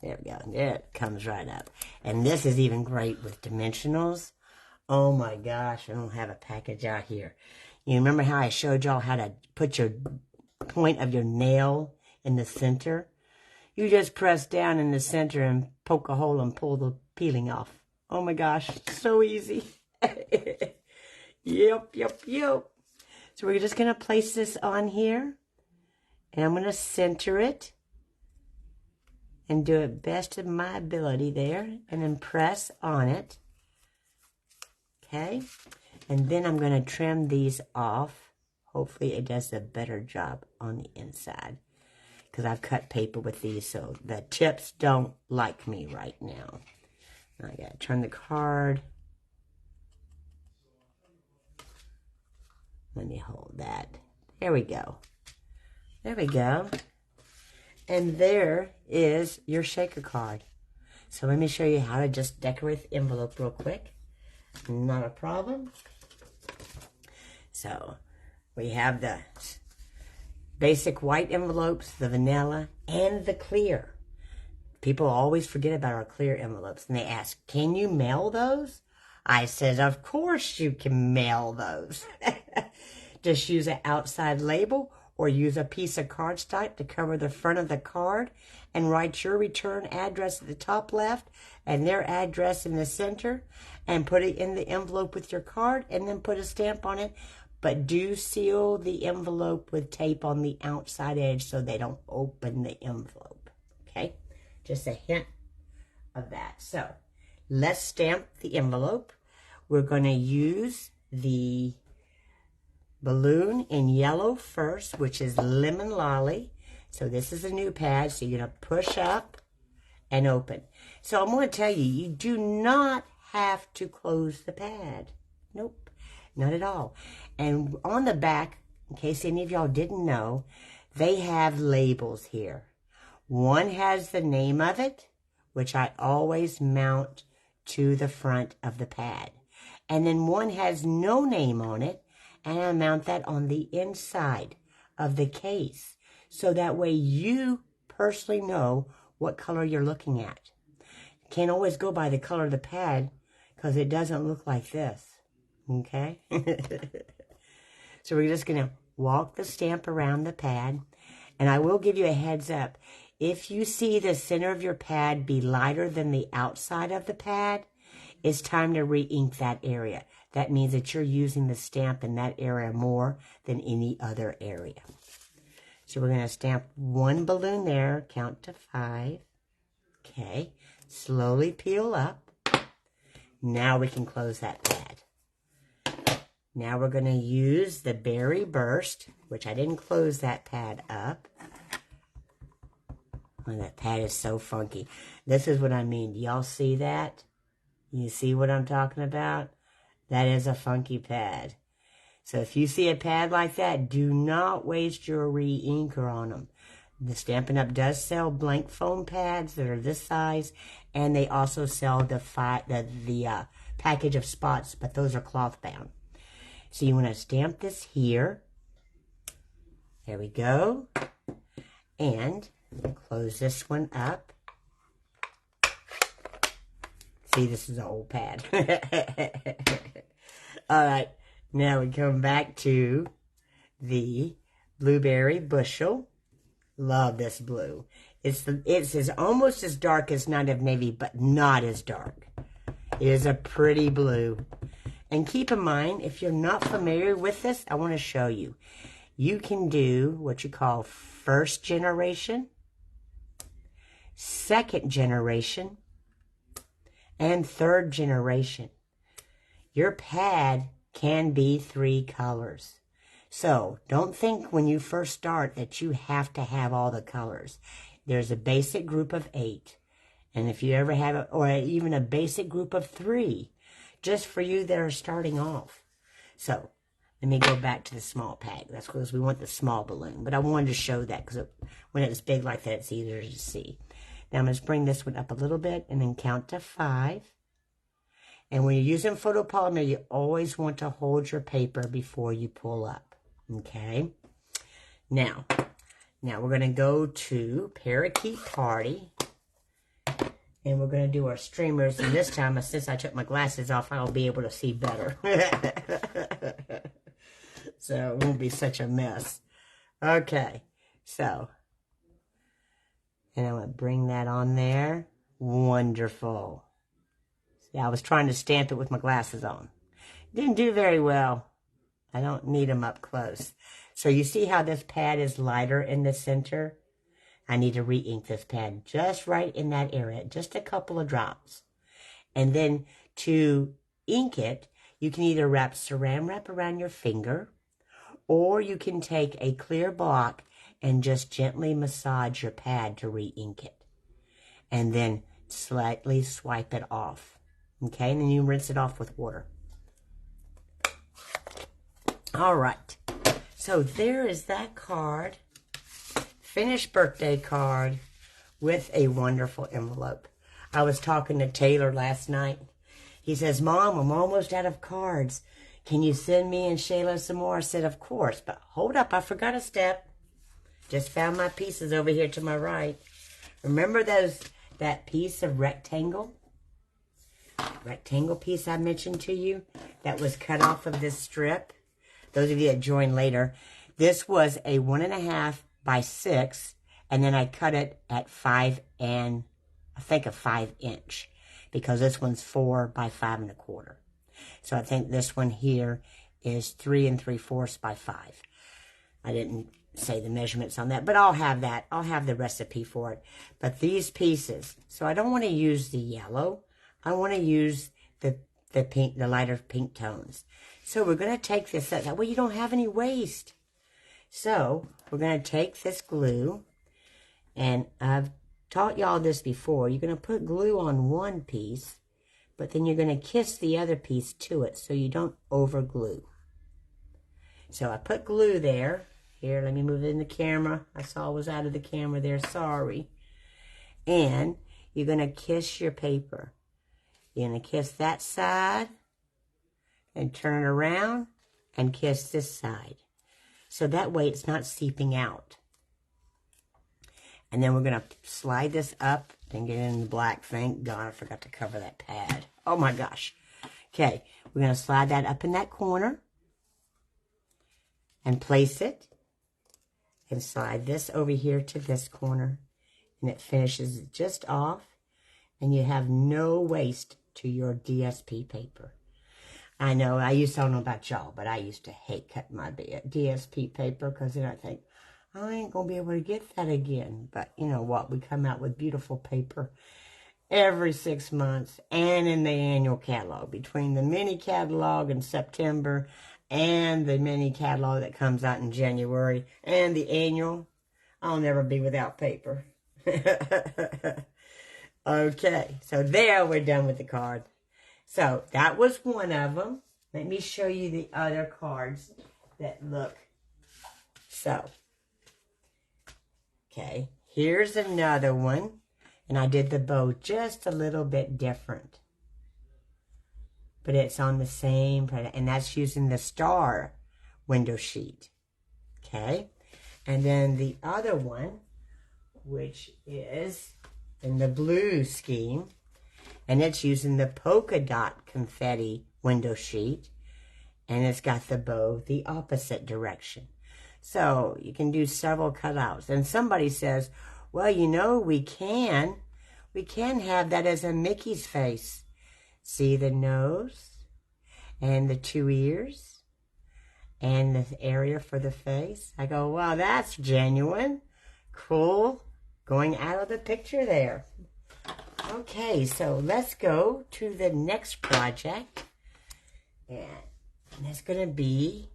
There we go. There it comes right up. And this is even great with dimensionals. Oh my gosh, I don't have a package out here. You remember how I showed y'all how to put your point of your nail in the center? You just press down in the center and poke a hole and pull the peeling off. Oh my gosh, so easy. Yep. So we're just going to place this on here. And I'm going to center it. And do it best of my ability there. And then press on it. Okay. And then I'm going to trim these off. Hopefully it does a better job on the inside. Because I've cut paper with these, so the tips don't like me right now. I gotta turn the card. Let me hold that. There we go. There we go. And there is your shaker card. So let me show you how to just decorate the envelope real quick. Not a problem. So we have the basic white envelopes, the vanilla, and the clear. People always forget about our clear envelopes, and they ask, can you mail those? I said, of course you can mail those. Just use an outside label or use a piece of cardstock to cover the front of the card and write your return address at the top left and their address in the center and put it in the envelope with your card and then put a stamp on it. But do seal the envelope with tape on the outside edge so they don't open the envelope. Okay? Just a hint of that. So let's stamp the envelope. We're going to use the balloon in yellow first, which is Lemon Lolly. So this is a new pad, so you're going to push up and open. So I'm going to tell you, you do not have to close the pad. Nope, not at all. And on the back, in case any of y'all didn't know, they have labels here. One has the name of it, which I always mount to the front of the pad. And then one has no name on it, and I mount that on the inside of the case. So that way you personally know what color you're looking at. Can't always go by the color of the pad because it doesn't look like this. Okay? So we're just going to walk the stamp around the pad. And I will give you a heads up. If you see the center of your pad be lighter than the outside of the pad, it's time to re-ink that area. That means that you're using the stamp in that area more than any other area. So we're going to stamp one balloon there, count to 5. Okay, slowly peel up. Now we can close that pad. Now we're going to use the Berry Burst, which I didn't close that pad up. Oh, that pad is so funky. This is what I mean. Do y'all see that? You see what I'm talking about? That is a funky pad. So if you see a pad like that, do not waste your re-inker on them. The Stampin' Up! Does sell blank foam pads that are this size, and they also sell the package of spots, but those are cloth bound. So you want to stamp this here. There we go. And close this one up. See, this is an old pad. All right. Now we come back to the Blueberry Bushel. Love this blue. It's almost as dark as Night of Navy, but not as dark. It is a pretty blue. And keep in mind, if you're not familiar with this, I want to show you. You can do what you call first generation, second generation, and third generation. Your pad can be 3 colors. So don't think when you first start that you have to have all the colors. There's a basic group of 8. And if you ever have or even a basic group of 3, just for you that are starting off. So let me go back to the small pad. That's because we want the small balloon. But I wanted to show that because when it's big like that, it's easier to see. Now I'm going to bring this one up a little bit and then count to 5. And when you're using photopolymer, you always want to hold your paper before you pull up. Okay? Now we're going to go to Parakeet Party. And we're going to do our streamers. And this time, since I took my glasses off, I'll be able to see better. So it won't be such a mess. Okay. So. And I'm going to bring that on there. Wonderful. See, I was trying to stamp it with my glasses on. Didn't do very well. I don't need them up close. So you see how this pad is lighter in the center? I need to re-ink this pad just right in that area. Just a couple of drops. And then to ink it, you can either wrap Saran Wrap around your finger, or you can take a clear block and just gently massage your pad to re-ink it. And then slightly swipe it off. Okay, and then you rinse it off with water. All right. So there is that card. Finished birthday card with a wonderful envelope. I was talking to Taylor last night. He says, Mom, I'm almost out of cards. Can you send me and Shayla some more? I said, of course. But hold up, I forgot a step. Just found my pieces over here to my right. Remember that piece of rectangle piece I mentioned to you that was cut off of this strip? Those of you that joined later, this was a 1.5 by 6, and then I cut it at 5 and I think a 5 inch because this one's 4 by 5 1/4. So I think this one here is 3 3/4 by 5. I didn't say the measurements on that, but I'll have that. I'll have the recipe for it. But these pieces, so I don't want to use the yellow. I want to use the pink, the lighter pink tones. So we're going to take this, that way you don't have any waste. So we're going to take this glue, and I've taught y'all this before. You're going to put glue on one piece, but then you're going to kiss the other piece to it so you don't over glue. So I put glue there. Here, let me move it in the camera. I saw it was out of the camera there, sorry. And you're going to kiss your paper. You're going to kiss that side and turn it around and kiss this side. So that way it's not seeping out. And then we're going to slide this up and get it in the black. Thank God I forgot to cover that pad. Oh my gosh. Okay, we're going to slide that up in that corner and place it. And slide this over here to this corner. And it finishes just off. And you have no waste to your DSP paper. I know, I don't know about y'all, but I used to hate cutting my DSP paper because then I think, I ain't going to be able to get that again. But you know what? We come out with beautiful paper every 6 months and in the annual catalog. Between the mini catalog in September and the mini catalog that comes out in January and the annual, I'll never be without paper. Okay, so there we're done with the card. So that was one of them. Let me show you the other cards that look so. Okay, here's another one. And I did the bow just a little bit different. But it's on the same product. And that's using the star window sheet. Okay, and then the other one, which is in the blue scheme, and it's using the polka dot confetti window sheet, and it's got the bow the opposite direction. So you can do several cutouts. And somebody says, well, you know, we can have that as a Mickey's face. See the nose and the 2 ears and the area for the face. I go, wow, that's genuine. Cool. Going out of the picture there. Okay, so let's go to the next project. And it's going to be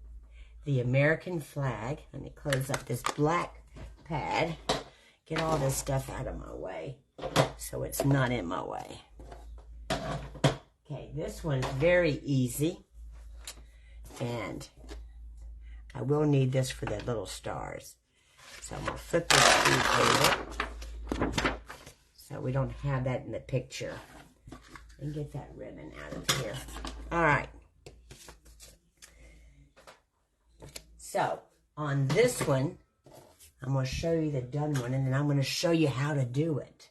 the American flag. Let me close up this black pad. Get all this stuff out of my way so it's not in my way. Okay, this one's very easy. And I will need this for the little stars. So I'm going to flip this piece over so we don't have that in the picture. And get that ribbon out of here. All right. So on this one, I'm going to show you the done one, and then I'm going to show you how to do it.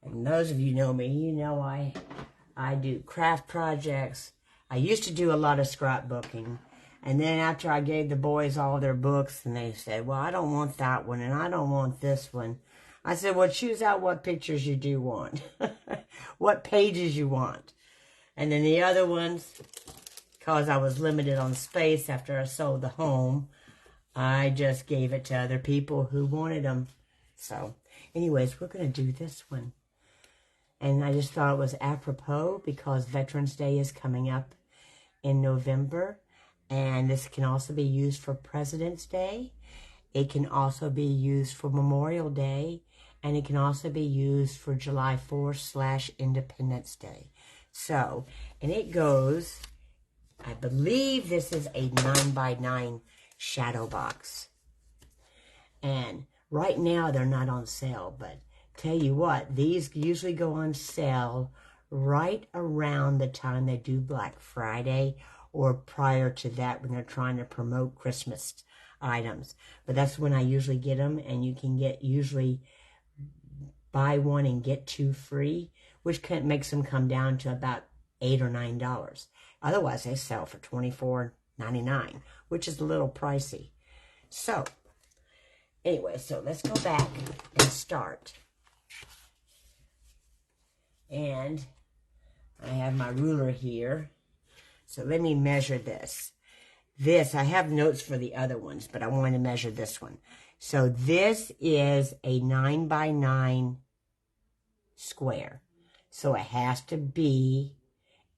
And those of you know me, you know I do craft projects. I used to do a lot of scrapbooking. And then after I gave the boys all their books, and they said, well, I don't want that one, and I don't want this one. I said, well, choose out what pictures you do want. What pages you want. And then the other ones, because I was limited on space after I sold the home, I just gave it to other people who wanted them. So, anyways, we're going to do this one. And I just thought it was apropos because Veterans Day is coming up in November. And this can also be used for President's Day. It can also be used for Memorial Day. And it can also be used for July 4th / Independence Day. So, and it goes, I believe this is a 9x9 shadow box. And right now they're not on sale, but tell you what, these usually go on sale right around the time they do Black Friday or prior to that when they're trying to promote Christmas items. But that's when I usually get them, and you can get usually buy one and get two free, which makes them come down to about $8 or $9. Otherwise, they sell for $24.99, which is a little pricey. So, anyway, so let's go back and start. And I have my ruler here. So let me measure this. this, I have notes for the other ones, but I want to measure this one. So this is a 9x9 square. So it has to be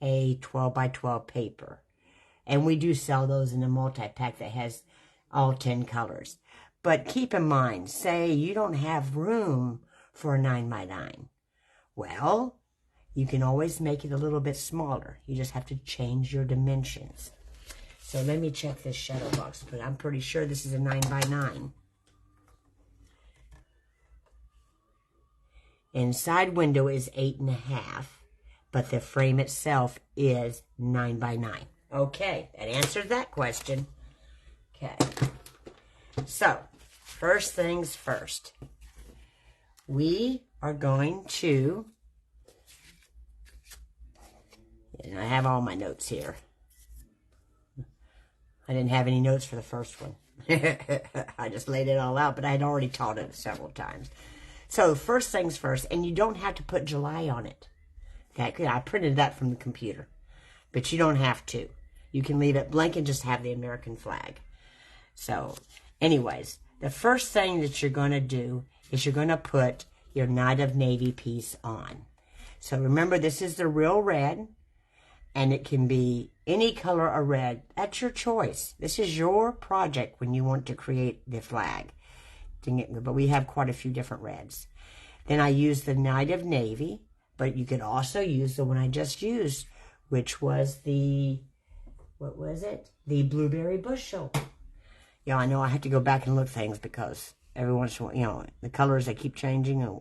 a 12x12 paper. And we do sell those in a multi-pack that has all 10 colors. But keep in mind, say you don't have room for a 9x9. Well, you can always make it a little bit smaller. You just have to change your dimensions. So let me check this shadow box, but I'm pretty sure this is a 9x9. Inside window is 8.5, but the frame itself is 9x9. Okay, that answers that question. Okay, so first things first. We are going to, and I have all my notes here. I didn't have any notes for the first one. I just laid it all out, but I had already taught it several times. So first things first, and you don't have to put July on it. Okay, I printed that from the computer, but you don't have to. You can leave it blank and just have the American flag. So anyways, the first thing that you're going to do is you're going to put your Night of Navy piece on. So remember, this is the real red, and it can be any color of red. That's your choice. This is your project when you want to create the flag. But we have quite a few different reds. Then I used the Night of Navy, but you could also use the one I just used, which was the, what was it? The Blueberry Bushel. Yeah, I know I have to go back and look things because every once in a while, you know, the colors, they keep changing.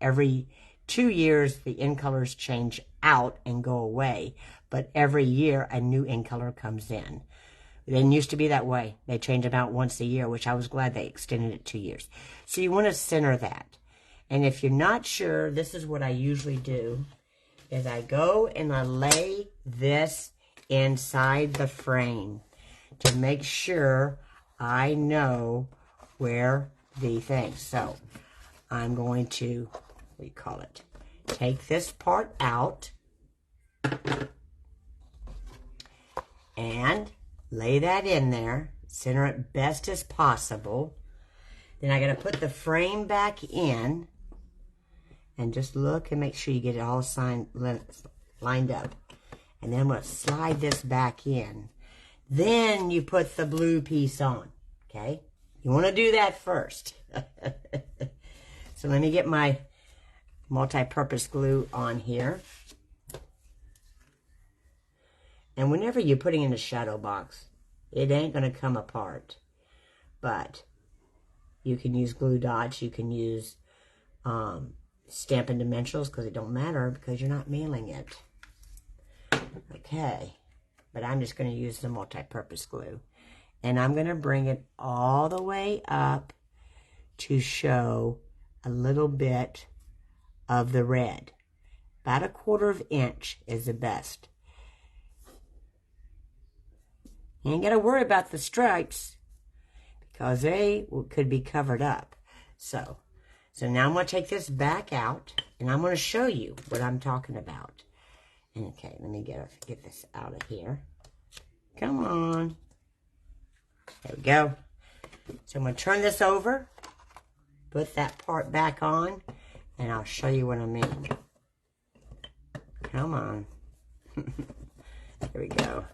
Every 2 years, the in colors change out and go away. But every year, a new in color comes in. It didn't used to be that way. They change them out once a year, which I was glad they extended it 2 years. So you want to center that. And if you're not sure, this is what I usually do, is I go and I lay this inside the frame to make sure I know where the thing. So I'm going to, what do you call it, take this part out and lay that in there, center it best as possible. Then I got to put the frame back in and just look and make sure you get it all lined up. And then I'm going to slide this back in. Then you put the blue piece on, okay? You want to do that first. So let me get my multi-purpose glue on here. And whenever you're putting in a shadow box, it ain't going to come apart. But you can use glue dots. You can use Stampin' Dimensionals because it don't matter because you're not mailing it. Okay. But I'm just going to use the multi-purpose glue. And I'm going to bring it all the way up to show a little bit of the red. About 1/4 inch is the best. You ain't got to worry about the stripes because they could be covered up. So now I'm going to take this back out and I'm going to show you what I'm talking about. Okay, let me get this out of here. Come on. There we go. So I'm going to turn this over, put that part back on, and I'll show you what I mean. Come on. There we go.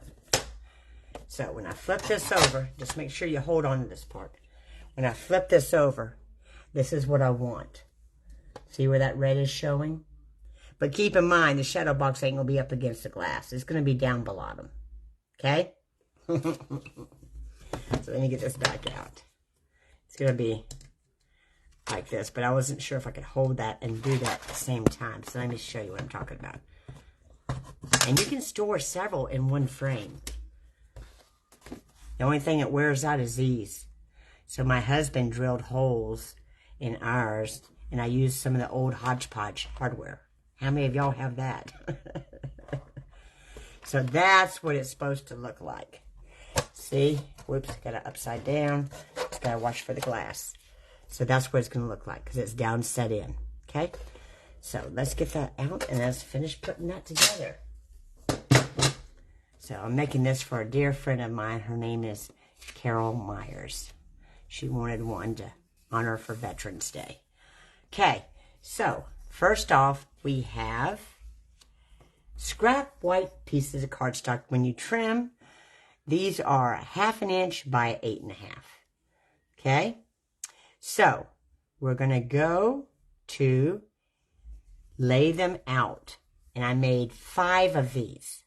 So when I flip this over, just make sure you hold on to this part. When I flip this over, this is what I want. See where that red is showing? But keep in mind, the shadow box ain't going to be up against the glass. It's going to be down below them. Okay? So let me get this back out. It's going to be like this, but I wasn't sure if I could hold that and do that at the same time. So let me show you what I'm talking about. And you can store several in one frame. The only thing that wears out is these. So my husband drilled holes in ours, and I used some of the old Hodgepodge hardware. How many of y'all have that? So that's what it's supposed to look like. See? Whoops, got it upside down. Just got to watch for the glass. So that's what it's going to look like because it's down set in. Okay? So let's get that out and let's finish putting that together. So I'm making this for a dear friend of mine. Her name is Carol Myers. She wanted one to honor for Veterans Day. Okay, so first off, we have scrap white pieces of cardstock. When you trim, these are 1/2 inch by 8.5. Okay, so we're going to go to lay them out. And I made 5 of these.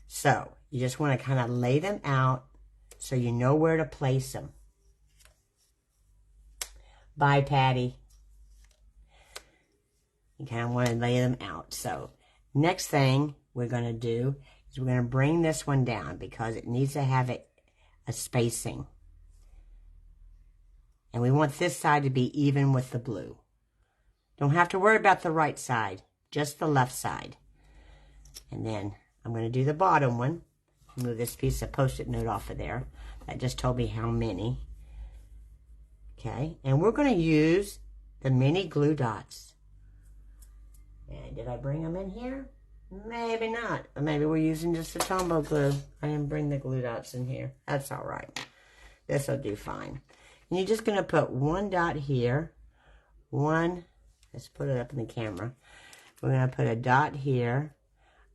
So you just want to kind of lay them out so you know where to place them. Bye, Patty. You kind of want to lay them out. So next thing we're going to do is we're going to bring this one down because it needs to have a spacing. And we want this side to be even with the blue. Don't have to worry about the right side, just the left side. And then I'm going to do the bottom one. Move this piece of Post-it note off of there. That just told me how many. Okay, and we're going to use the mini glue dots. And did I bring them in here? Maybe not. Or maybe we're using just the Tombow glue. I didn't bring the glue dots in here. That's all right. This will do fine. And you're just going to put one dot here. One, let's put it up in the camera. We're going to put a dot here,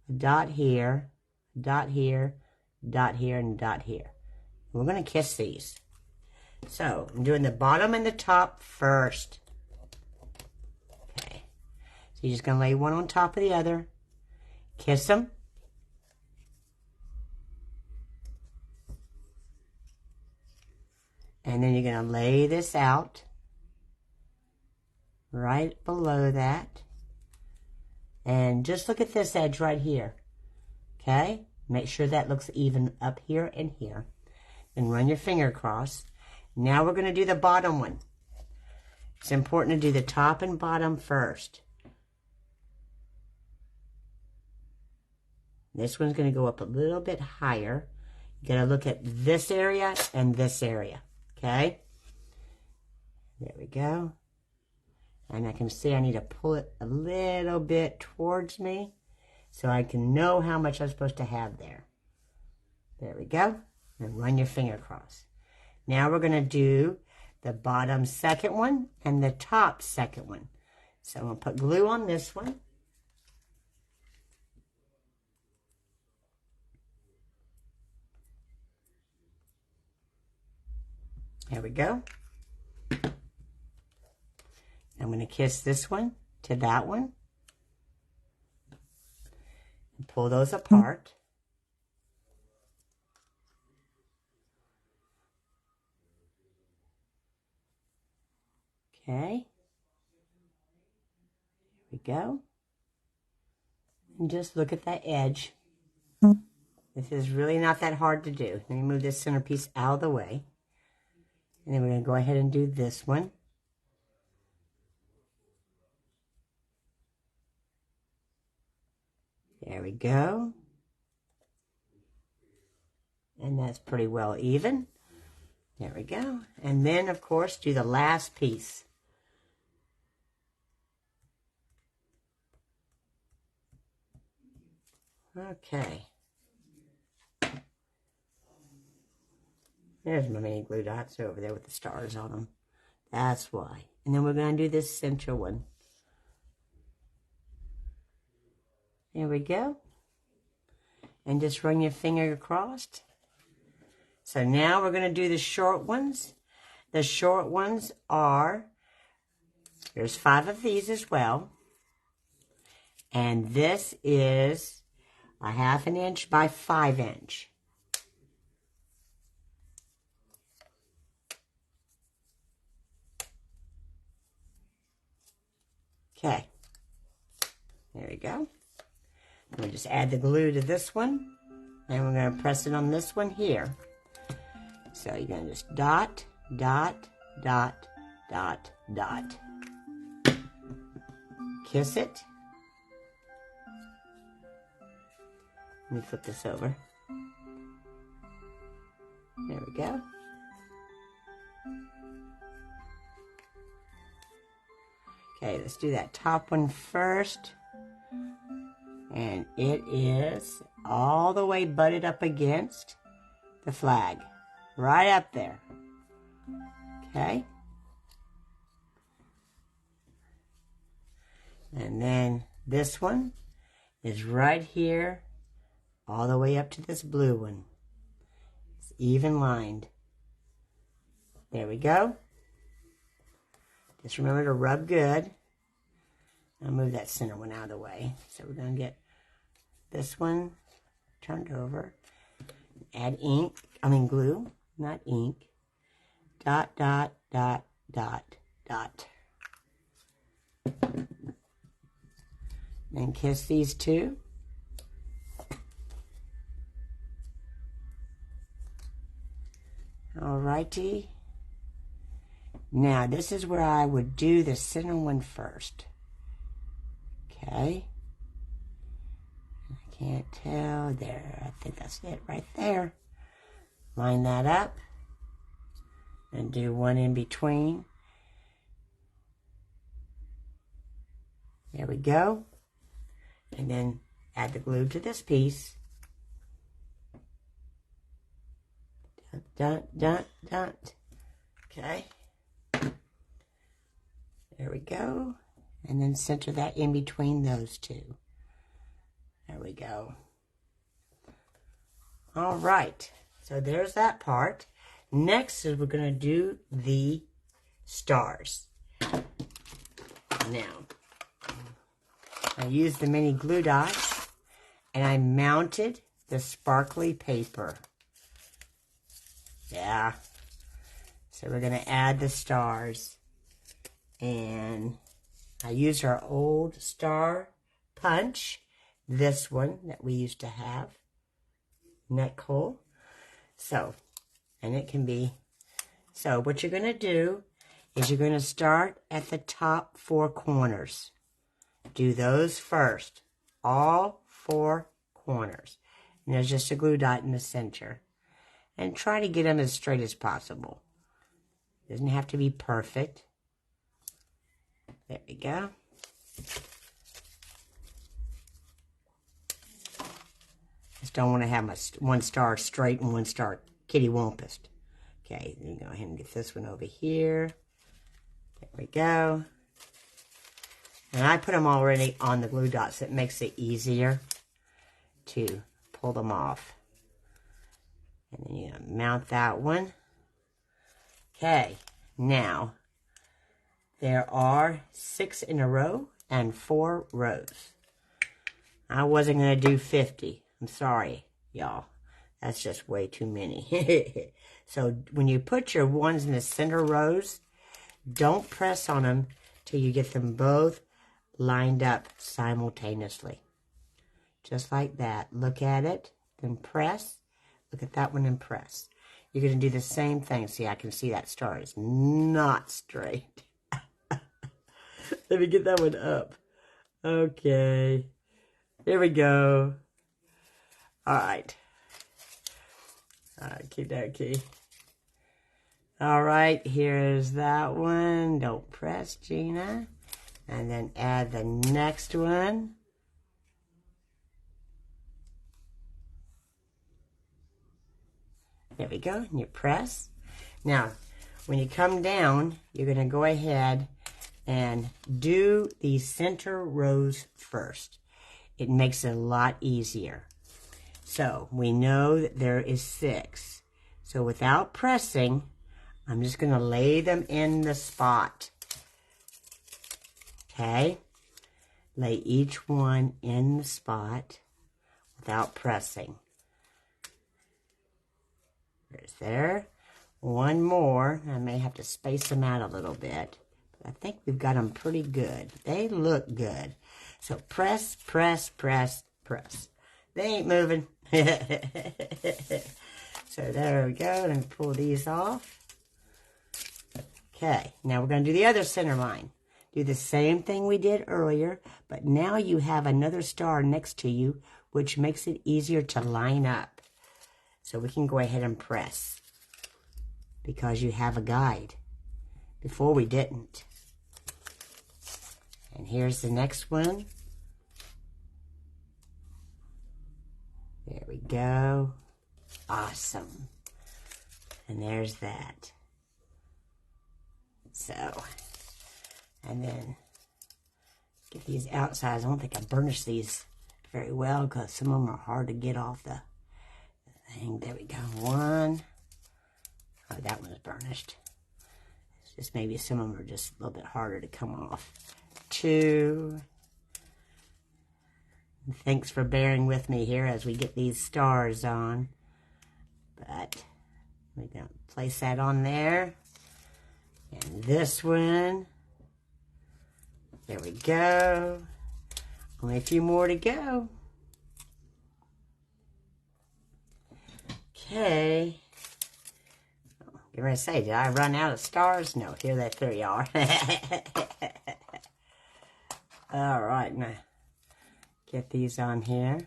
a dot here, a dot here, a dot here, and a dot here. We're going to kiss these. So I'm doing the bottom and the top first. Okay. So you're just going to lay one on top of the other. Kiss them. And then you're going to lay this out right below that. And just look at this edge right here. Okay? Make sure that looks even up here and here. Then run your finger across. Now we're going to do the bottom one. It's important to do the top and bottom first. This one's going to go up a little bit higher. You got to look at this area and this area. Okay? There we go. And I can see I need to pull it a little bit towards me so I can know how much I'm supposed to have there. There we go. And run your finger across. Now we're going to do the bottom second one and the top second one. So I'm going to put glue on this one. There we go. I'm going to kiss this one to that one. And pull those apart. Okay. There we go. And just look at that edge. This is really not that hard to do. Let me move this centerpiece out of the way. And then we're going to go ahead and do this one. There we go. And that's pretty well even. There we go. And then, of course, do the last piece. Okay. There's my mini glue dots over there with the stars on them. That's why. And then we're going to do this center one. There we go. And just run your finger across. So now we're going to do the short ones. The short ones are, there's 5 of these as well. And this is a 1/2 inch by 5 inch. Okay. There we go. We'll just add the glue to this one. And we're going to press it on this one here. So you're going to just dot, dot, dot, dot, dot. Kiss it. Let me flip this over. There we go. Okay, let's do that top one first. And it is all the way butted up against the flag. Right up there. Okay. And then this one is right here, all the way up to this blue one. It's even lined. There we go. Just remember to rub good. I'll move that center one out of the way. So we're going to get this one turned over. Add glue, not ink. Dot, dot, dot, dot, dot. Then kiss these two. Alrighty. Now this is where I would do the center one first. Okay. I can't tell there. I think that's it right there. Line that up and do one in between. There we go. And then add the glue to this piece. Dun, dun, dun, dun. Okay. There we go. And then center that in between those two. There we go. All right. So there's that part. Next is we're going to do the stars. Now, I used the mini glue dots and I mounted the sparkly paper. Yeah. So we're going to add the stars. And I used our old star punch, this one that we used to have, neck hole. So, and it can be, so what you're going to do is you're going to start at the top 4 corners. Do those first, all 4 corners. And there's just a glue dot in the center. And try to get them as straight as possible. Doesn't have to be perfect. There we go. Just don't want to have my one star straight and one star kitty wampus. Okay, then go ahead and get this one over here. There we go. And I put them already on the glue dots. It makes it easier to pull them off. And then you mount that one. Okay, now there are 6 in a row and 4 rows. I wasn't going to do 50. I'm sorry, y'all. That's just way too many. So when you put your ones in the center rows, don't press on them till you get them both lined up simultaneously. Just like that. Look at it, then press. Look at that one and press. You're going to do the same thing. See, I can see that star is not straight. Let me get that one up. Okay. There we go. All right. All right, keep that key. All right, here's that one. Don't press, Gina. And then add the next one. There we go, and you press. Now, when you come down, you're going to go ahead and do the center rows first. It makes it a lot easier. So, we know that there is 6. So, without pressing, I'm just going to lay them in the spot. Okay? Lay each one in the spot without pressing. There's there. One more. I may have to space them out a little bit. But I think we've got them pretty good. They look good. So press, press, press, press. They ain't moving. So there we go. Let me pull these off. Okay. Now we're going to do the other center line. Do the same thing we did earlier, but now you have another star next to you, which makes it easier to line up. So we can go ahead and press because you have a guide. Before we didn't. And here's the next one. go. Awesome. And there's that. So, and then get these outsides. I don't think I burnished these very well because some of them are hard to get off the thing. There we go. One. Oh, that one's burnished. It's just maybe some of them are just a little bit harder to come off. Two. And thanks for bearing with me here as we get these stars on. But we're going to place that on there. And this one. There we go. Only a few more to go. Okay. Get ready to say, did I run out of stars? No, here they three are. All right, now get these on here.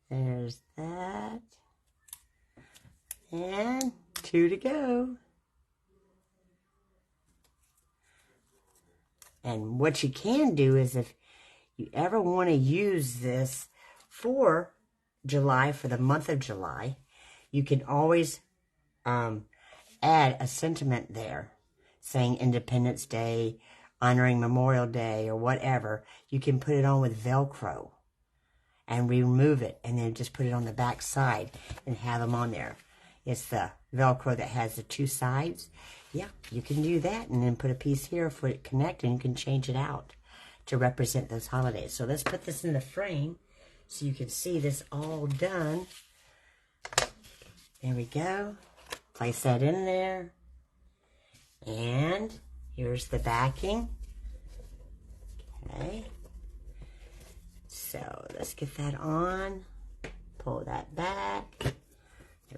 There's that. And 2 to go. And what you can do is if you ever want to use this for July, for the month of July, you can always add a sentiment there saying Independence Day, honoring Memorial Day, or whatever. You can put it on with Velcro and remove it and then just put it on the back side and have them on there. It's the Velcro that has the 2 sides. Yeah, you can do that and then put a piece here for it to connect, and you can change it out to represent those holidays. So let's put this in the frame so you can see this all done. There we go. Place that in there. And here's the backing. Okay. So let's get that on. Pull that back. There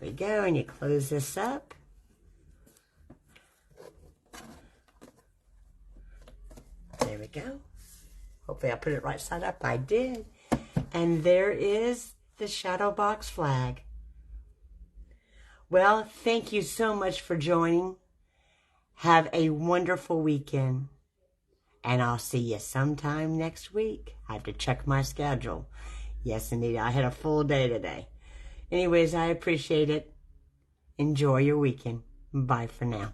we go. And you close this up. There we go. Hopefully I put it right side up. I did. And there is the shadow box flag. Well, thank you so much for joining. Have a wonderful weekend. And I'll see you sometime next week. I have to check my schedule. Yes, indeed. I had a full day today. Anyways, I appreciate it. Enjoy your weekend. Bye for now.